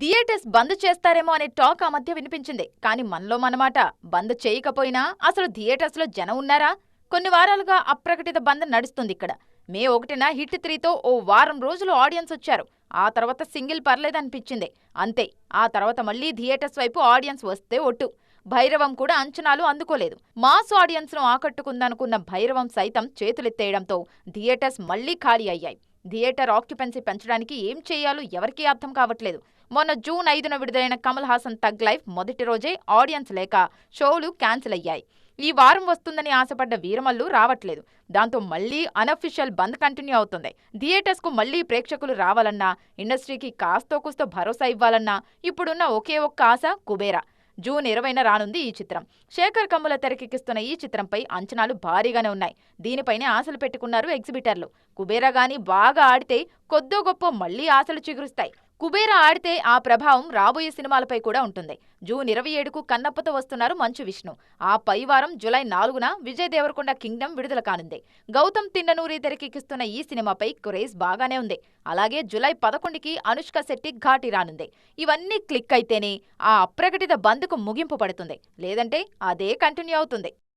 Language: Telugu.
థియేటర్స్ బంద్ చేస్తారేమో అనే టాక్ ఆ మధ్య వినిపించింది. కానీ మనలో మనమాట బంద్ చేయకపోయినా అసలు థియేటర్స్ లో జనం ఉన్నారా? కొన్ని వారాలుగా అప్రకటిత బంద్ నడుస్తుంది ఇక్కడ. మే 1న హిట్ 3తో ఓ వారం రోజులు ఆడియన్స్ వచ్చారు. ఆ తర్వాత సింగిల్ పర్లేదనిపించింది. అంతే. ఆ తర్వాత మళ్లీ థియేటర్స్ వైపు ఆడియన్స్ వస్తే ఒట్టు. భైరవం కూడా అంచనాలు అందుకోలేదు. మాస్ ఆడియన్స్ ను ఆకట్టుకుందనుకున్న భైరవం సైతం చేతులెత్తేయడంతో థియేటర్స్ మళ్లీ ఖాళీ అయ్యాయి. థియేటర్ ఆక్యుపెన్సీ పెంచడానికి ఏం చేయాలో ఎవరికీ అర్థం కావట్లేదు. మొన్న జూన్ 5న విడుదలైన కమల్ హాసన్ థగ్ లైఫ్ మొదటి రోజే ఆడియన్స్ లేక షోలు క్యాన్సిల్ అయ్యాయి. ఈ వారం వస్తుందని ఆశపడ్డ వీరమల్లు రావట్లేదు. దాంతో మళ్లీ అనఫిషియల్ బంద్ కంటిన్యూ అవుతుంది. థియేటర్స్ కు మళ్లీ ప్రేక్షకులు రావాలన్నా, ఇండస్ట్రీకి కాస్తో కూస్తో భరోసా ఇవ్వాలన్నా ఇప్పుడున్న ఒకే ఒక్క ఆశ కుబేరా. జూన్ 20న రానుంది ఈ చిత్రం. శేఖర్ కమ్ముల తెరకెక్కిస్తున్న ఈ చిత్రంపై అంచనాలు భారీగానే ఉన్నాయి. దీనిపైనే ఆశలు పెట్టుకున్నారు ఎగ్జిబిటర్లు. కుబేరా గాని బాగా ఆడితే కొద్దో గొప్పో మళ్లీ ఆశలు చిగురుస్తాయి. కుబేరా ఆడితే ఆ ప్రభావం రాబోయే సినిమాలపై కూడా ఉంటుంది. జూన్ 27కు కన్నప్పతో వస్తున్నారు మంచు విష్ణు. ఆ పై వారం జూలై 4న విజయ్ దేవరకొండ కింగ్డమ్ విడుదల కానుంది. గౌతమ్ తిన్ననూరి తెరకెక్కిస్తున్న ఈ సినిమాపై క్రేజ్ బాగానే ఉంది. అలాగే జూలై 11కి అనుష్క శెట్టి ఘాటి రానుంది. ఇవన్నీ క్లిక్ అయితేనే ఆ అప్రకటిత బంద్కు ముగింపు పడుతుంది. లేదంటే అదే కంటిన్యూ అవుతుంది.